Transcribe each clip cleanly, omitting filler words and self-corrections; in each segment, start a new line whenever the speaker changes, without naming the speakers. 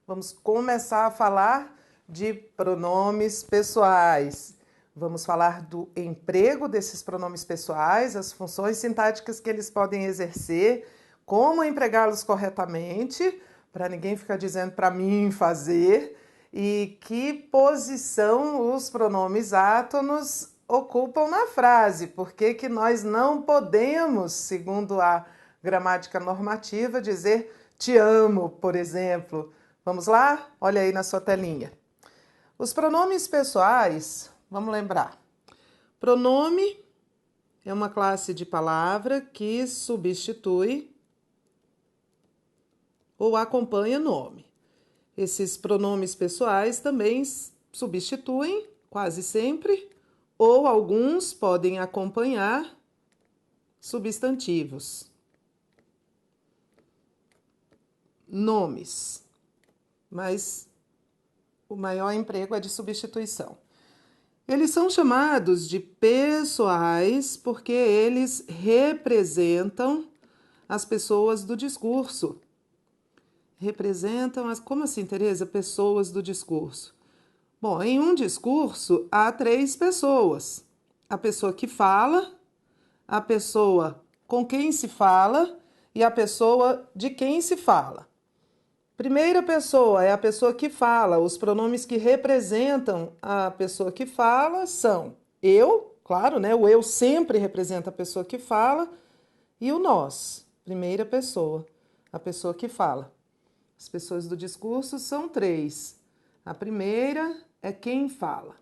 Vamos começar a falar de pronomes pessoais. Vamos falar do emprego desses pronomes pessoais, as funções sintáticas que eles podem exercer, como empregá-los corretamente, para ninguém ficar dizendo para mim fazer, e que posição os pronomes átonos ocupam na frase, porque que nós não podemos, segundo a gramática normativa, dizer te amo, por exemplo. Vamos lá? Olha aí na sua telinha. Os pronomes pessoais, vamos lembrar. Pronome é uma classe de palavra que substitui ou acompanha nome. Esses pronomes pessoais também substituem, quase sempre, ou alguns podem acompanhar substantivos. Nomes, mas o maior emprego é de substituição. Eles são chamados de pessoais porque eles representam as pessoas do discurso. Representam as... Como assim, Tereza? Pessoas do discurso. Bom, em um discurso há 3 pessoas. A pessoa que fala, a pessoa com quem se fala e a pessoa de quem se fala. Primeira pessoa é a pessoa que fala. Os pronomes que representam a pessoa que fala são eu, claro, né? O eu sempre representa a pessoa que fala, e o nós, primeira pessoa, a pessoa que fala. As pessoas do discurso são 3. A primeira é quem fala.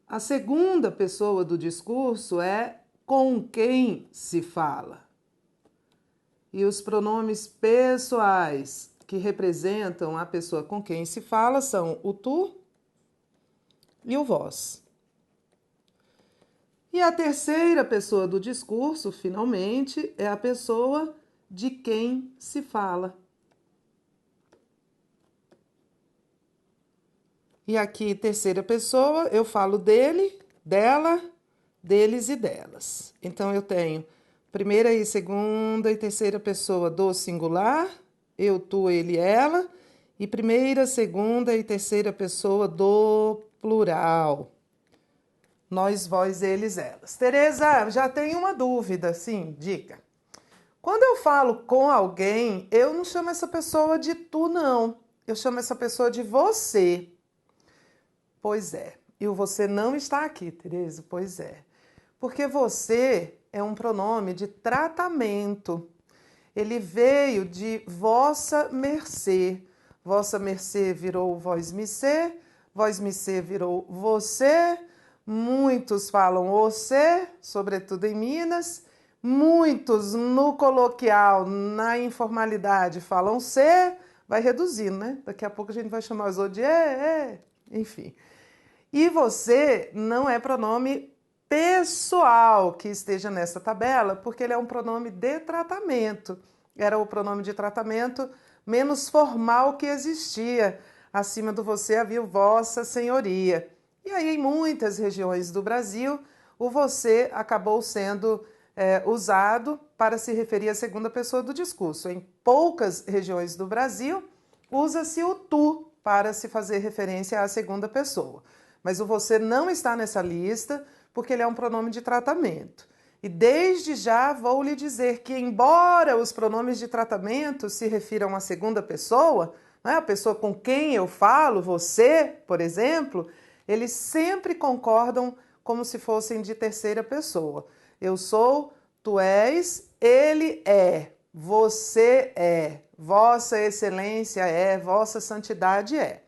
A segunda pessoa do discurso é com quem se fala. E os pronomes pessoais que representam a pessoa com quem se fala são o tu e o vós. E a terceira pessoa do discurso, finalmente, é a pessoa de quem se fala. E aqui, terceira pessoa, eu falo dele, dela, deles e delas. Então, eu tenho primeira e segunda e terceira pessoa do singular, eu, tu, ele, ela, e primeira, segunda e terceira pessoa do plural. Nós, vós, eles, elas. Tereza, já tenho uma dúvida, sim, diga. Quando eu falo com alguém, eu não chamo essa pessoa de tu, não. Eu chamo essa pessoa de você. Pois é. E o você não está aqui, Tereza? Pois é. Porque você é um pronome de tratamento. Ele veio de vossa mercê. Vossa mercê virou vós me virou você. Muitos falam você, sobretudo em Minas. Muitos no coloquial, na informalidade, falam cê. Vai reduzindo, né? Daqui a pouco a gente vai chamar os outros de enfim. E você não é pronome pessoal que esteja nessa tabela, porque ele é um pronome de tratamento. Era o pronome de tratamento menos formal que existia. Acima do você havia o vossa senhoria. E aí, em muitas regiões do Brasil, o você acabou sendo usado para se referir à segunda pessoa do discurso. Em poucas regiões do Brasil, usa-se o tu para se fazer referência à segunda pessoa. Mas o você não está nessa lista, porque ele é um pronome de tratamento. E desde já vou lhe dizer que, embora os pronomes de tratamento se refiram à segunda pessoa, né, a pessoa com quem eu falo, você, por exemplo, eles sempre concordam como se fossem de terceira pessoa. Eu sou, tu és, ele é, você é, vossa excelência é, vossa santidade é.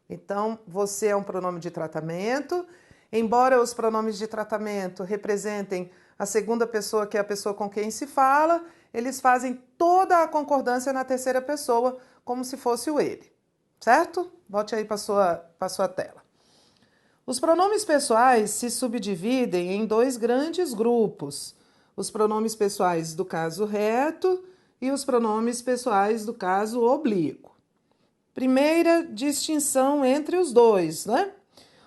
Então, você é um pronome de tratamento. Embora os pronomes de tratamento representem a segunda pessoa, que é a pessoa com quem se fala, eles fazem toda a concordância na terceira pessoa, como se fosse o ele. Certo? Volte aí para a sua tela. Os pronomes pessoais se subdividem em 2 grandes grupos. Os pronomes pessoais do caso reto e os pronomes pessoais do caso oblíquo. Primeira distinção entre os dois, né?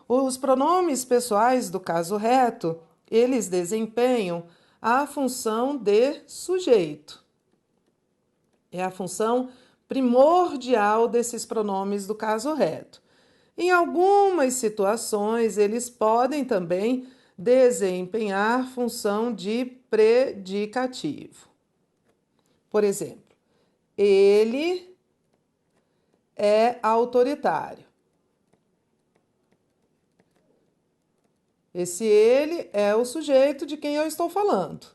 Os pronomes pessoais do caso reto, eles desempenham a função de sujeito. É a função primordial desses pronomes do caso reto. Em algumas situações, eles podem também desempenhar função de predicativo. Por exemplo, ele é autoritário. Esse ele é o sujeito de quem eu estou falando.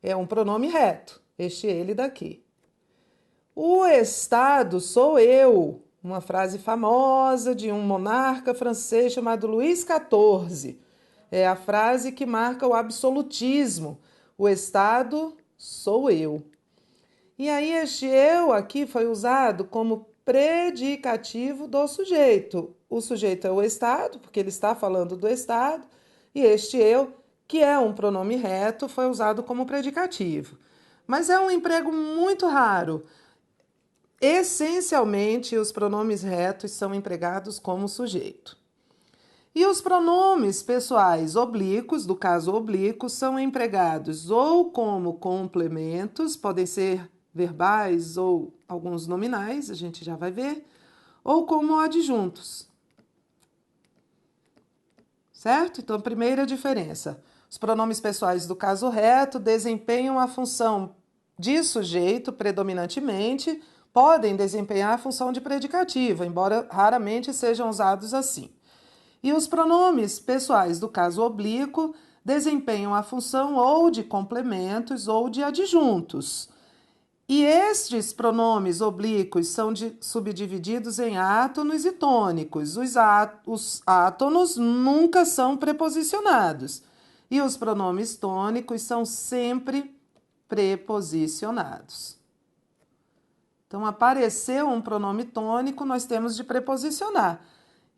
É um pronome reto, este ele daqui. O Estado sou eu, uma frase famosa de um monarca francês chamado Luís XIV. É a frase que marca o absolutismo. O Estado sou eu. E aí este eu aqui foi usado como predicativo do sujeito. O sujeito é o Estado, porque ele está falando do Estado, e este eu, que é um pronome reto, foi usado como predicativo. Mas é um emprego muito raro. Essencialmente, os pronomes retos são empregados como sujeito. E os pronomes pessoais oblíquos, do caso oblíquo, são empregados ou como complementos, podem ser verbais ou alguns nominais, a gente já vai ver, ou como adjuntos. Certo? Então, primeira diferença. Os pronomes pessoais do caso reto desempenham a função de sujeito predominantemente, podem desempenhar a função de predicativo, embora raramente sejam usados assim. E os pronomes pessoais do caso oblíquo desempenham a função ou de complementos ou de adjuntos. E estes pronomes oblíquos são subdivididos em átonos e tônicos. Os átonos nunca são preposicionados e os pronomes tônicos são sempre preposicionados. Então, apareceu um pronome tônico, nós temos de preposicionar.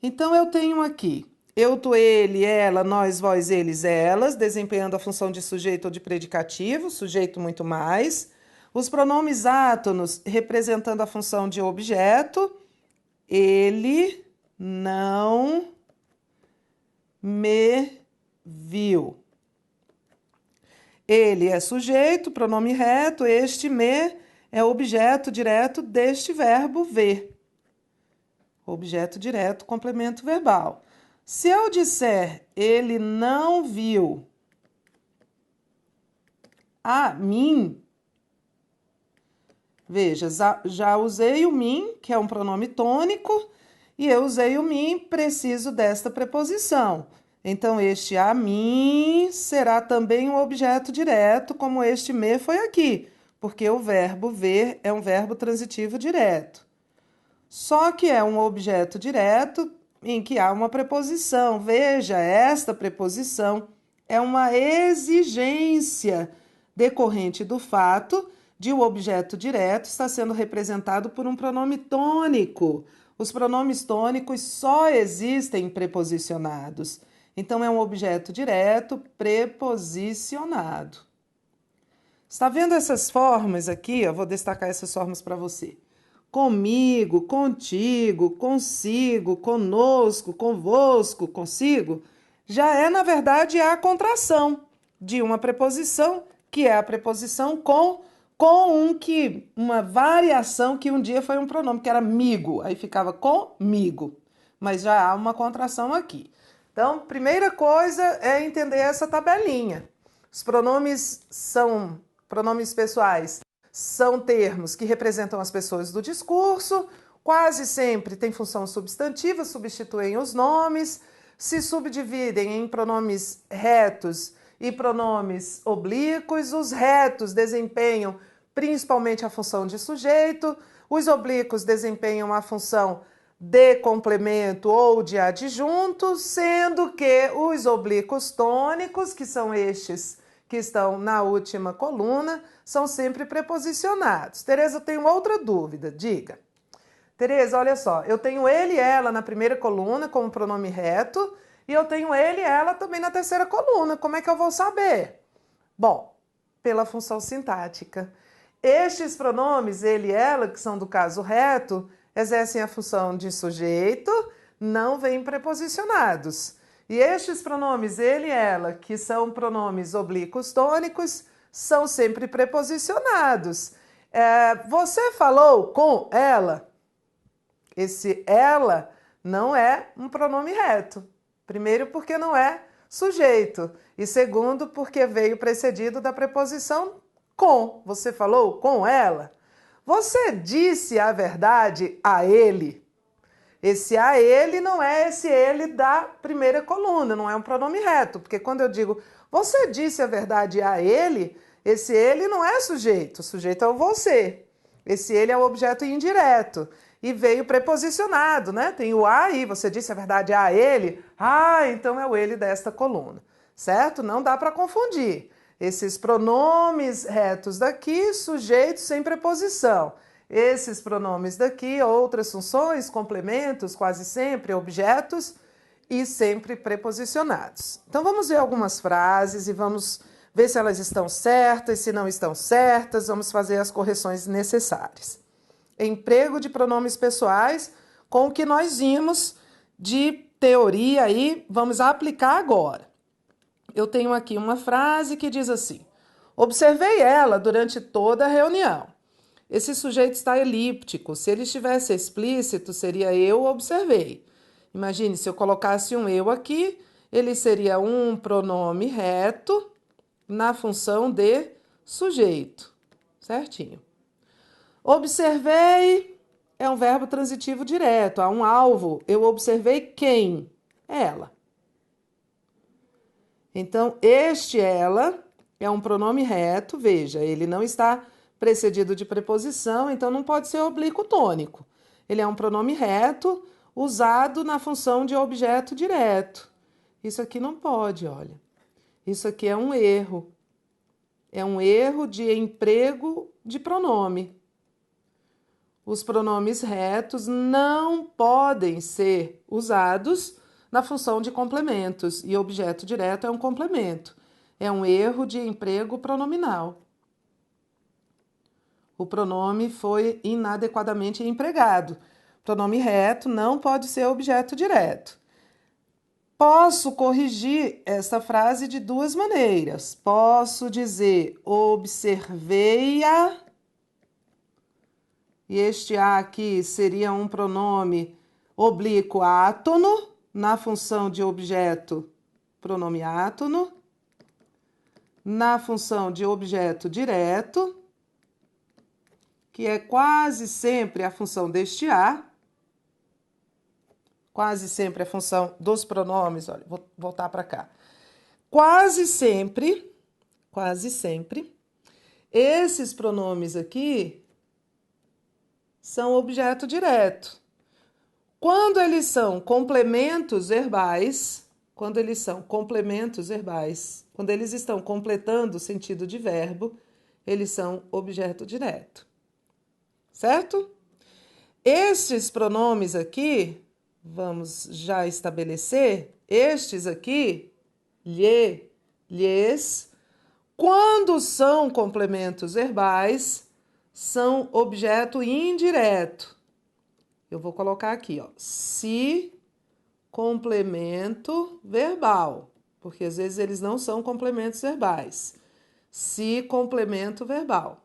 Então, eu tenho aqui eu, tu, ele, ela, nós, vós, eles, elas, desempenhando a função de sujeito ou de predicativo, sujeito muito mais. Os pronomes átonos representando a função de objeto. Ele não me viu. Ele é sujeito, pronome reto, este me é objeto direto deste verbo ver. Objeto direto, complemento verbal. Se eu disser ele não viu a mim, veja, já usei o mim, que é um pronome tônico, e eu usei o mim, preciso desta preposição. Então, este a mim será também um objeto direto, como este me foi aqui, porque o verbo ver é um verbo transitivo direto. Só que é um objeto direto em que há uma preposição. Veja, esta preposição é uma exigência decorrente do fato de o objeto direto estar sendo representado por um pronome tônico. Os pronomes tônicos só existem preposicionados. Então, é um objeto direto preposicionado. Está vendo essas formas aqui? Eu vou destacar essas formas para você. Comigo, contigo, consigo, conosco, convosco, consigo, já é, na verdade, a contração de uma preposição, que é a preposição com uma variação que um dia foi um pronome, que era migo, aí ficava comigo, mas já há uma contração aqui. Então, primeira coisa é entender essa tabelinha. Os pronomes são pronomes pessoais. São termos que representam as pessoas do discurso, quase sempre têm função substantiva, substituem os nomes, se subdividem em pronomes retos e pronomes oblíquos. Os retos desempenham principalmente a função de sujeito, os oblíquos desempenham a função de complemento ou de adjunto, sendo que os oblíquos tônicos, que são estes que estão na última coluna, são sempre preposicionados. Tereza, eu tenho outra dúvida, diga. Tereza, olha só, eu tenho ele e ela na primeira coluna como pronome reto e eu tenho ele e ela também na terceira coluna. Como é que eu vou saber? Bom, pela função sintática. Estes pronomes, ele e ela, que são do caso reto, exercem a função de sujeito, não vêm preposicionados. E estes pronomes, ele e ela, que são pronomes oblíquos tônicos, são sempre preposicionados. Você falou com ela? Esse ela não é um pronome reto. Primeiro, porque não é sujeito. E segundo, porque veio precedido da preposição com. Você falou com ela? Você disse a verdade a ele? Esse a ele não é esse ele da primeira coluna, não é um pronome reto, porque quando eu digo você disse a verdade a ele, esse ele não é sujeito, o sujeito é o você. Esse ele é o objeto indireto e veio preposicionado, né? Tem o a aí, você disse a verdade a ele, então é o ele desta coluna, certo? Não dá para confundir. Esses pronomes retos daqui, sujeitos sem preposição. Esses pronomes daqui, outras funções, complementos, quase sempre objetos e sempre preposicionados. Então vamos ver algumas frases e vamos ver se elas estão certas, se não estão certas, vamos fazer as correções necessárias. Emprego de pronomes pessoais com o que nós vimos de teoria aí, vamos aplicar agora. Eu tenho aqui uma frase que diz assim: observei ela durante toda a reunião. Esse sujeito está elíptico. Se ele estivesse explícito, seria eu observei. Imagine, se eu colocasse um eu aqui, ele seria um pronome reto na função de sujeito. Certinho. Observei é um verbo transitivo direto. Há um alvo. Eu observei quem? Ela. Então, este ela é um pronome reto. Veja, ele não está precedido de preposição, então não pode ser oblíquo tônico. Ele é um pronome reto usado na função de objeto direto. Isso aqui não pode, olha. Isso aqui é um erro. É um erro de emprego de pronome. Os pronomes retos não podem ser usados na função de complementos, e objeto direto é um complemento. É um erro de emprego pronominal. O pronome foi inadequadamente empregado. Pronome reto não pode ser objeto direto. Posso corrigir essa frase de duas maneiras. Posso dizer observei-a, e este a aqui seria um pronome oblíquo átono, na função de objeto, pronome átono, na função de objeto direto, que é quase sempre a função deste a, quase sempre a função dos pronomes, olha, vou voltar para cá. Quase sempre, esses pronomes aqui são objeto direto. Quando eles são complementos verbais, quando eles estão completando o sentido de verbo, eles são objeto direto. Certo? Estes pronomes aqui, vamos já estabelecer, estes aqui, lhe, lhes, quando são complementos verbais, são objeto indireto. Eu vou colocar aqui, ó, se complemento verbal, porque às vezes eles não são complementos verbais. Se complemento verbal.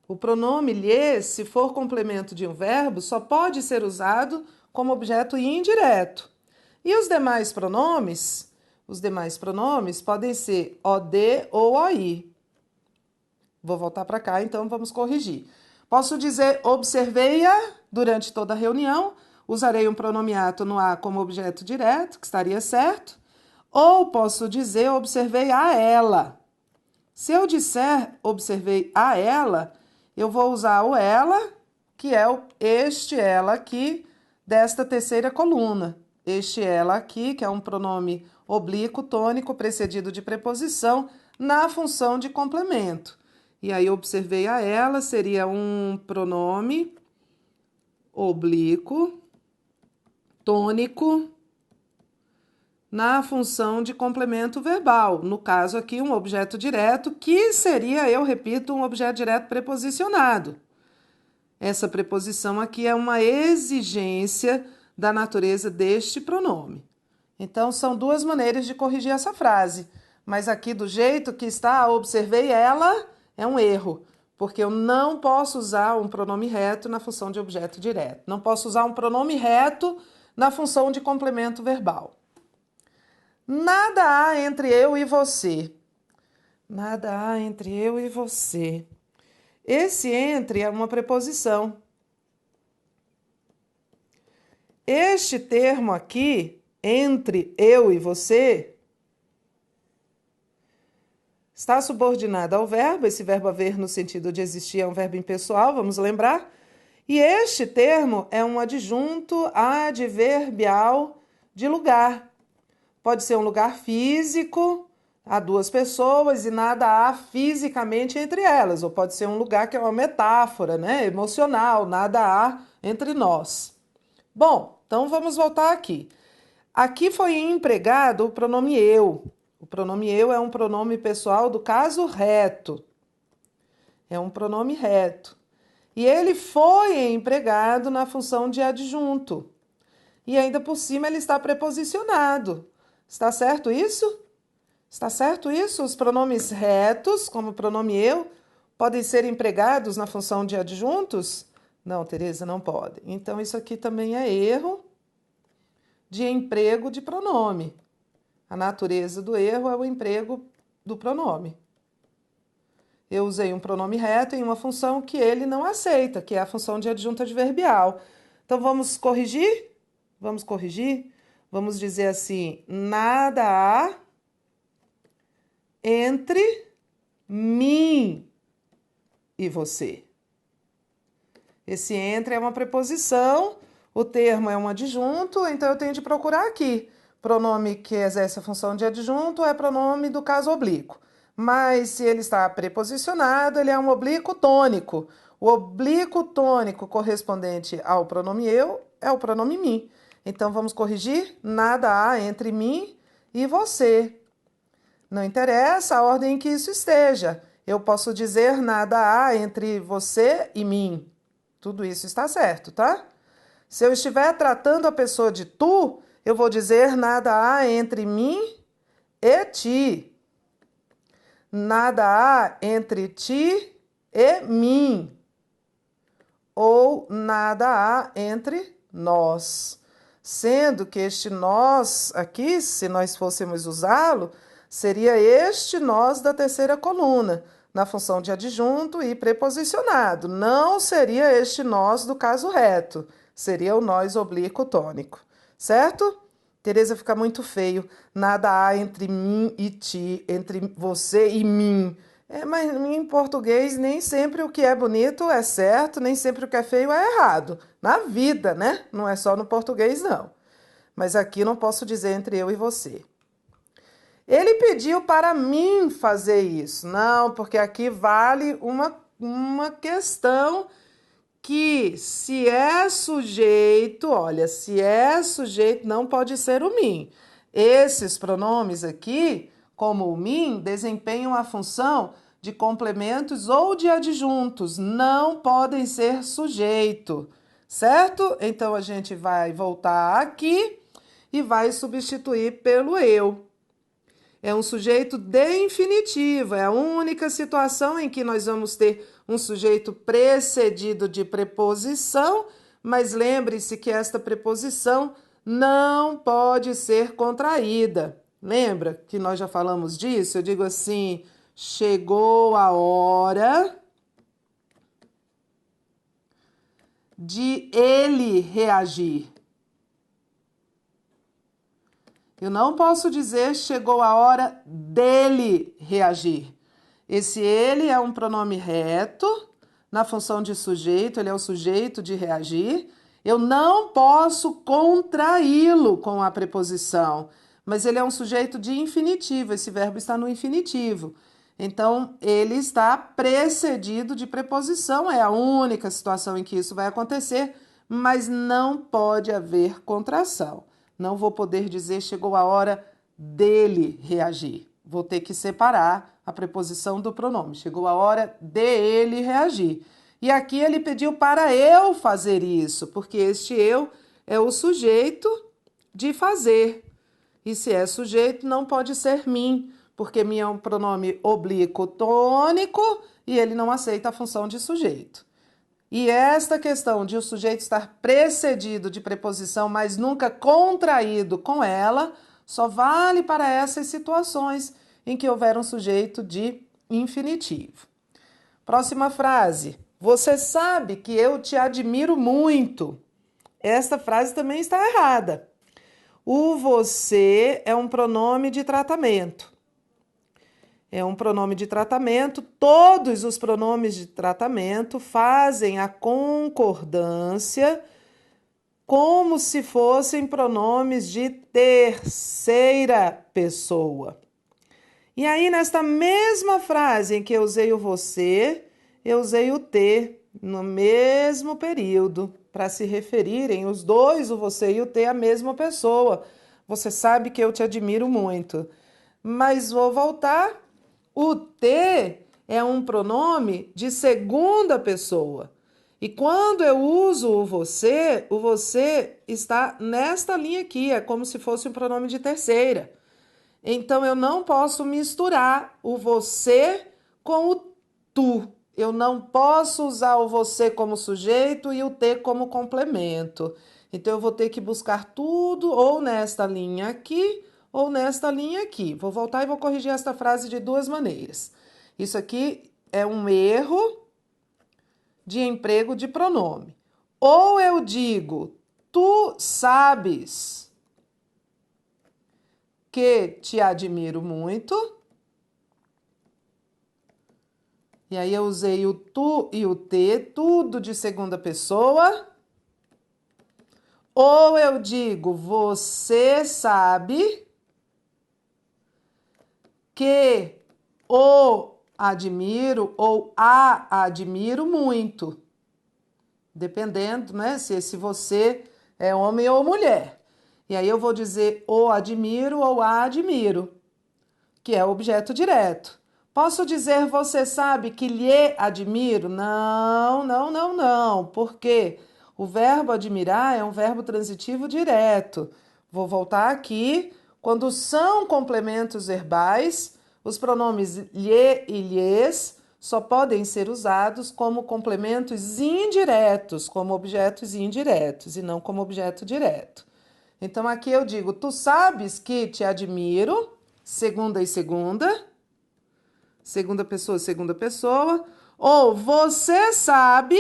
O pronome lhe, se for complemento de um verbo, só pode ser usado como objeto indireto. E os demais pronomes podem ser OD ou OI. Vou voltar para cá, então vamos corrigir. Posso dizer observei-a durante toda a reunião, usarei um pronome átono a como objeto direto, que estaria certo. Ou posso dizer observei a ela. Se eu disser observei a ela, eu vou usar o ela, que é este ela aqui, desta terceira coluna. Este ela aqui, que é um pronome oblíquo tônico precedido de preposição na função de complemento. E aí, observei a ela, seria um pronome oblíquo tônico na função de complemento verbal. No caso aqui, um objeto direto, que seria, eu repito, um objeto direto preposicionado. Essa preposição aqui é uma exigência da natureza deste pronome. Então, são duas maneiras de corrigir essa frase. Mas aqui, do jeito que está, observei ela, é um erro, porque eu não posso usar um pronome reto na função de objeto direto. Não posso usar um pronome reto na função de complemento verbal. Nada há entre eu e você. Nada há entre eu e você. Esse entre é uma preposição. Este termo aqui, entre eu e você, está subordinado ao verbo. Esse verbo haver no sentido de existir é um verbo impessoal, vamos lembrar. E este termo é um adjunto adverbial de lugar. Pode ser um lugar físico, há duas pessoas e nada há fisicamente entre elas. Ou pode ser um lugar que é uma metáfora, né? Emocional, nada há entre nós. Bom, então vamos voltar aqui. Aqui foi empregado o pronome eu. O pronome eu é um pronome pessoal do caso reto. É um pronome reto. E ele foi empregado na função de adjunto. E ainda por cima ele está preposicionado. Está certo isso? Está certo isso? Os pronomes retos, como o pronome eu, podem ser empregados na função de adjuntos? Não, Tereza, não pode. Então, isso aqui também é erro de emprego de pronome. A natureza do erro é o emprego do pronome. Eu usei um pronome reto em uma função que ele não aceita, que é a função de adjunto adverbial. Então, vamos corrigir? Vamos corrigir? Vamos dizer assim, nada há entre mim e você. Esse entre é uma preposição, o termo é um adjunto, então eu tenho de procurar aqui. Pronome que exerce a função de adjunto é pronome do caso oblíquo. Mas se ele está preposicionado, ele é um oblíquo tônico. O oblíquo tônico correspondente ao pronome eu é o pronome mim. Então vamos corrigir? Nada há entre mim e você. Não interessa a ordem em que isso esteja. Eu posso dizer nada há entre você e mim. Tudo isso está certo, tá? Se eu estiver tratando a pessoa de tu, eu vou dizer nada há entre mim e ti. Nada há entre ti e mim. Ou nada há entre nós. Sendo que este nós aqui, se nós fôssemos usá-lo, seria este nós da terceira coluna, na função de adjunto e preposicionado. Não seria este nós do caso reto, seria o nós oblíquo tônico, certo? Tereza, fica muito feio. Nada há entre mim e ti, entre você e mim. Mas em português nem sempre o que é bonito é certo, nem sempre o que é feio é errado. Na vida, né? Não é só no português, não. Mas aqui não posso dizer entre eu e você. Ele pediu para mim fazer isso. Não, porque aqui vale uma questão que se é sujeito, olha, se é sujeito não pode ser o mim. Esses pronomes aqui, como o mim, desempenham a função de complementos ou de adjuntos, não podem ser sujeito, certo? Então a gente vai voltar aqui e vai substituir pelo eu. É um sujeito de infinitivo, é a única situação em que nós vamos ter um sujeito precedido de preposição, mas lembre-se que esta preposição não pode ser contraída. Lembra que nós já falamos disso? Eu digo assim, chegou a hora de ele reagir. Eu não posso dizer chegou a hora dele reagir. Esse ele é um pronome reto, na função de sujeito, ele é o sujeito de reagir. Eu não posso contraí-lo com a preposição, mas ele é um sujeito de infinitivo, esse verbo está no infinitivo. Então, ele está precedido de preposição, é a única situação em que isso vai acontecer, mas não pode haver contração. Não vou poder dizer chegou a hora dele reagir. Vou ter que separar a preposição do pronome. Chegou a hora de ele reagir. E aqui ele pediu para eu fazer isso, porque este eu é o sujeito de fazer. E se é sujeito, não pode ser mim, porque me é um pronome oblíquo tônico e ele não aceita a função de sujeito. E esta questão de o sujeito estar precedido de preposição, mas nunca contraído com ela, só vale para essas situações em que houver um sujeito de infinitivo. Próxima frase. Você sabe que eu te admiro muito. Esta frase também está errada. O você é um pronome de tratamento. É um pronome de tratamento. Todos os pronomes de tratamento fazem a concordância como se fossem pronomes de terceira pessoa. E aí, nesta mesma frase em que eu usei o você, eu usei o ter no mesmo período, para se referirem os dois, o você e o ter, à mesma pessoa. Você sabe que eu te admiro muito. Mas vou voltar. O ter é um pronome de segunda pessoa. E quando eu uso o você está nesta linha aqui, é como se fosse um pronome de terceira. Então, eu não posso misturar o você com o tu. Eu não posso usar o você como sujeito e o ter como complemento. Então, eu vou ter que buscar tudo ou nesta linha aqui ou nesta linha aqui. Vou voltar e vou corrigir esta frase de duas maneiras. Isso aqui é um erro de emprego de pronome. Ou eu digo, tu sabes que te admiro muito. E aí eu usei o tu e o te, tudo de segunda pessoa. Ou eu digo, você sabe que o admiro ou a admiro muito. Dependendo, né, se você é homem ou mulher. E aí eu vou dizer o admiro ou a admiro, que é o objeto direto. Posso dizer você sabe que lhe admiro? Não, não, não, não. Por quê? O verbo admirar é um verbo transitivo direto. Vou voltar aqui. Quando são complementos verbais, os pronomes lhe e lhes só podem ser usados como complementos indiretos, como objetos indiretos e não como objeto direto. Então aqui eu digo, tu sabes que te admiro, segunda e segunda. Segunda pessoa. Ou você sabe,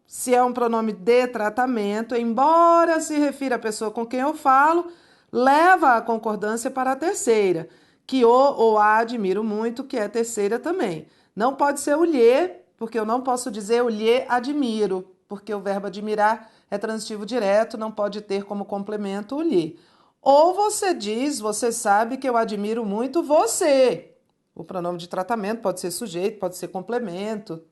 se é um pronome de tratamento, embora se refira à pessoa com quem eu falo, leva a concordância para a terceira, que o ou a admiro muito, que é terceira também. Não pode ser o lhe, porque eu não posso dizer o lhe admiro, porque o verbo admirar é transitivo direto, não pode ter como complemento o lhe. Ou você diz, você sabe que eu admiro muito você. O pronome de tratamento pode ser sujeito, pode ser complemento.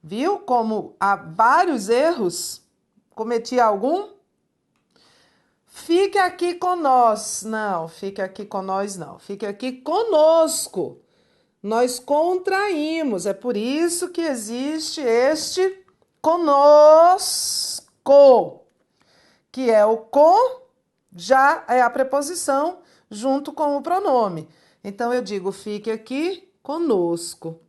Viu como há vários erros? Cometi algum? Fique aqui com nós. Não, fique aqui com nós não. Fique aqui conosco. Nós contraímos. É por isso que existe este conosco, que é o com, já é a preposição junto com o pronome. Então, eu digo, fique aqui conosco.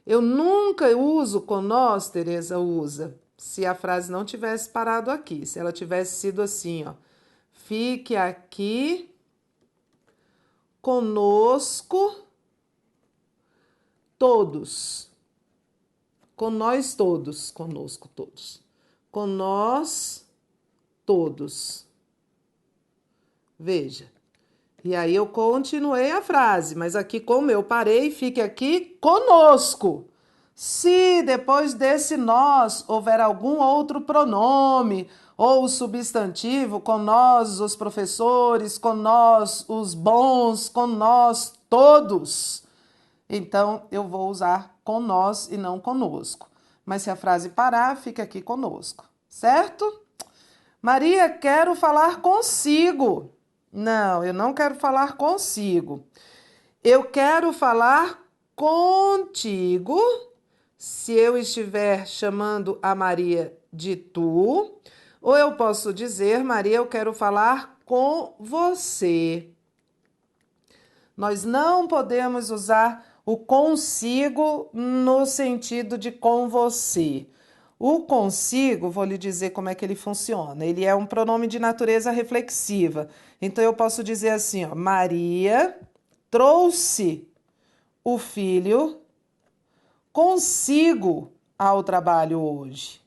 Eu nunca uso com nós, Tereza usa, se a frase não tivesse parado aqui. Se ela tivesse sido assim, ó. Fique aqui conosco todos. Com nós todos. Conosco todos. Com nós todos. Veja. E aí eu continuei a frase, mas aqui como eu parei, fique aqui conosco. Se depois desse nós houver algum outro pronome ou substantivo, com nós os professores, com nós os bons, com nós todos, então eu vou usar com nós e não conosco. Mas se a frase parar, fica aqui conosco, certo? Maria, quero falar consigo. Não, eu não quero falar consigo. Eu quero falar contigo. Se eu estiver chamando a Maria de tu, ou eu posso dizer, Maria, eu quero falar com você. Nós não podemos usar o consigo no sentido de com você. O consigo, vou lhe dizer como é que ele funciona. Ele é um pronome de natureza reflexiva. Então eu posso dizer assim, ó, Maria trouxe o filho consigo ao trabalho hoje.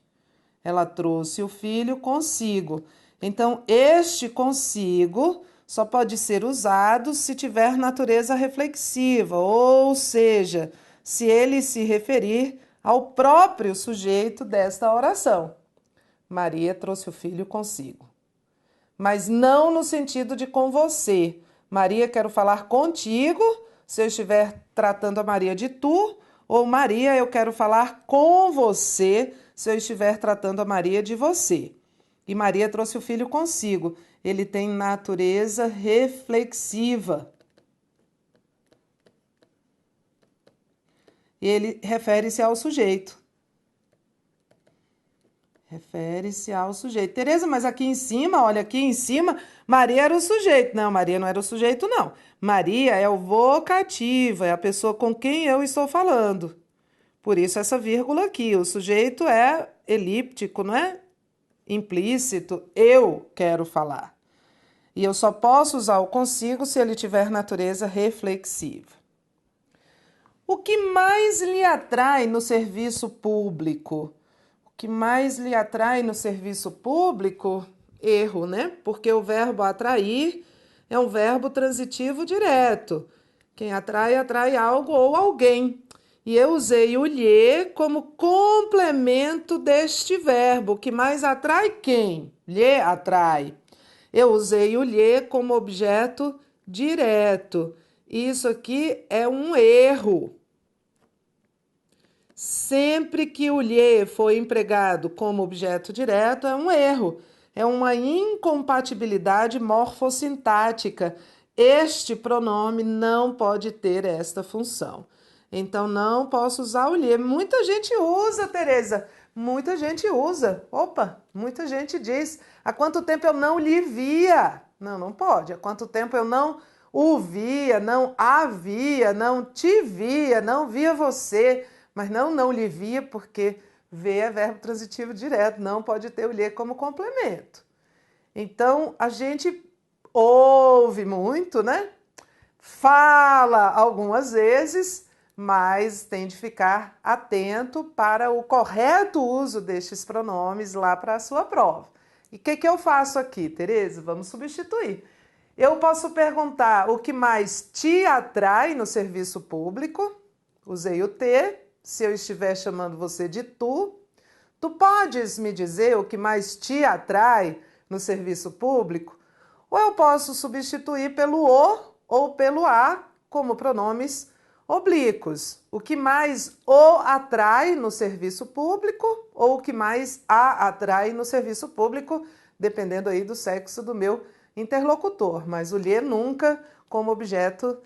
Ela trouxe o filho consigo. Então, este consigo só pode ser usado se tiver natureza reflexiva, ou seja, se ele se referir ao próprio sujeito desta oração. Maria trouxe o filho consigo. Mas não no sentido de com você. Maria, quero falar contigo, se eu estiver tratando a Maria de tu, ou Maria, eu quero falar com você, se eu estiver tratando a Maria de você. E Maria trouxe o filho consigo. Ele tem natureza reflexiva. Ele refere-se ao sujeito. Refere-se ao sujeito. Tereza, mas aqui em cima, olha, aqui em cima, Maria era o sujeito. Não, Maria não era o sujeito, não. Maria é o vocativo, é a pessoa com quem eu estou falando. Por isso essa vírgula aqui. O sujeito é elíptico, não é? Implícito. Eu quero falar. E eu só posso usar o consigo se ele tiver natureza reflexiva. O que mais lhe atrai no serviço público? O que mais lhe atrai no serviço público? Erro, né? Porque o verbo atrair é um verbo transitivo direto. Quem atrai, atrai algo ou alguém. E eu usei o lhe como complemento deste verbo. O que mais atrai quem? Lhe atrai. Eu usei o lhe como objeto direto. Isso aqui é um erro. Sempre que o lhe for empregado como objeto direto, é um erro. É uma incompatibilidade morfossintática. Este pronome não pode ter esta função. Então, não posso usar o lhe. Muita gente usa, Tereza. Muita gente usa. Opa, muita gente diz. Há quanto tempo eu não lhe via? Não, não pode. Há quanto tempo eu não o via, não havia, não te via, não via você. Mas não lhe via, porque ver é verbo transitivo direto. Não pode ter o lhe como complemento. Então, a gente ouve muito, né? Fala algumas vezes, mas tem de ficar atento para o correto uso destes pronomes lá para a sua prova. E o que eu faço aqui, Tereza? Vamos substituir. Eu posso perguntar o que mais te atrai no serviço público. Usei o te, se eu estiver chamando você de tu. Tu podes me dizer o que mais te atrai no serviço público? Ou eu posso substituir pelo o ou pelo a como pronomes oblíquos. O que mais o atrai no serviço público ou o que mais a atrai no serviço público, dependendo aí do sexo do meu interlocutor. Mas o lhe nunca como objeto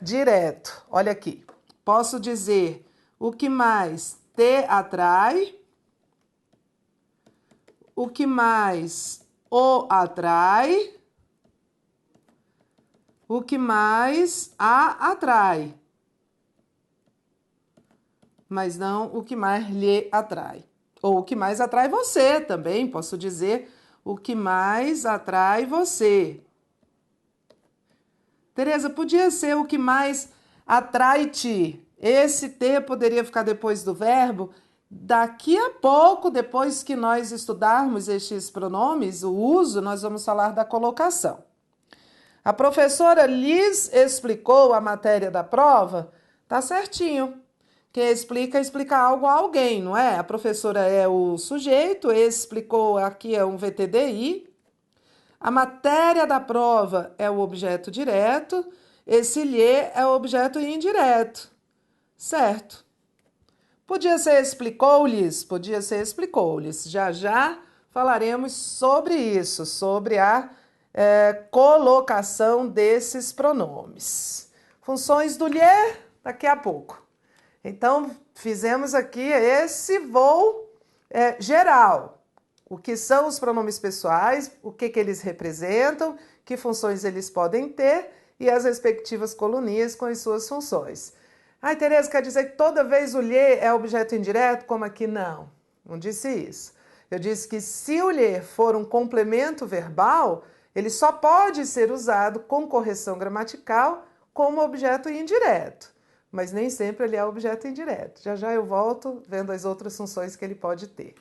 direto. Olha aqui. Posso dizer o que mais te atrai, o que mais o atrai, o que mais a atrai, mas não o que mais lhe atrai. Ou o que mais atrai você também, posso dizer o que mais atrai você. Tereza, podia ser o que mais atrai-te. Esse te poderia ficar depois do verbo. Daqui a pouco, depois que nós estudarmos estes pronomes, o uso, nós vamos falar da colocação. A professora lhes explicou a matéria da prova? Tá certinho. Quem explica algo a alguém, não é? A professora é o sujeito, explicou, aqui é um VTDI. A matéria da prova é o objeto direto, esse lhe é o objeto indireto. Certo. Podia ser explicou-lhes, podia ser explicou-lhes. Já falaremos sobre isso, sobre a colocação desses pronomes. Funções do lhe, daqui a pouco. Então, fizemos aqui esse voo geral. O que são os pronomes pessoais, o que eles representam, que funções eles podem ter e as respectivas colunias com as suas funções. Ai, Tereza, quer dizer que toda vez o lhe é objeto indireto, como aqui? Não, não disse isso. Eu disse que se o lhe for um complemento verbal, ele só pode ser usado com correção gramatical como objeto indireto, mas nem sempre ele é objeto indireto. Já já eu volto vendo as outras funções que ele pode ter.